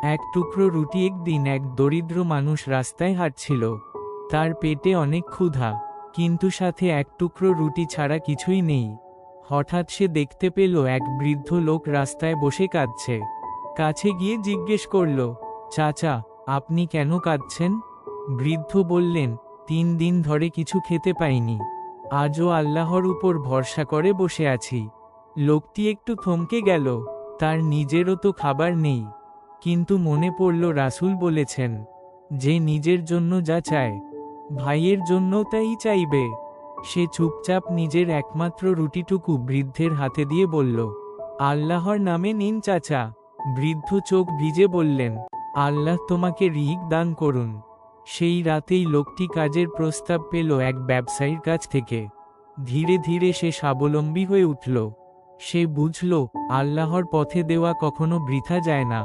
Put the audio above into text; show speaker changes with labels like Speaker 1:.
Speaker 1: এক টুকরো রুটি। একদিন এক দরিদ্র মানুষ রাস্তায় হাঁটছিল। তার পেটে অনেক ক্ষুধা, কিন্তু সাথে এক টুকরো রুটি ছাড়া কিছুই নেই। হঠাৎ সে দেখতে পেল এক বৃদ্ধ লোক রাস্তায় বসে কাঁদছে। কাছে গিয়ে জিজ্ঞেস করল, চাচা, আপনি কেন কাঁদছেন? বৃদ্ধ বললেন, 3 দিন ধরে কিছু খেতে পাইনি, আজও আল্লাহর উপর ভরসা করে বসে আছি। লোকটি একটু থমকে গেল, তার নিজেরও তো খাবার নেই। কিন্তু মনে পড়ল রাসূল বলেছেন, যে নিজের জন্য যা চায়, ভাইয়ের জন্যও তাই চাইবে। সে চুপচাপ নিজের একমাত্র রুটিটুকু বৃদ্ধের হাতে দিয়ে বলল, আল্লাহর নামে নিন চাচা। বৃদ্ধ চোখ ভিজে বললেন, আল্লাহ তোমাকে রিজিক দান করুন। সেই রাতেই লোকটি কাজের প্রস্তাব পেল এক ব্যবসায়ীর কাছ থেকে। ধীরে ধীরে সে স্বাবলম্বী হয়ে উঠল। সে বুঝল, আল্লাহর পথে দেওয়া কখনো বৃথা যায় না।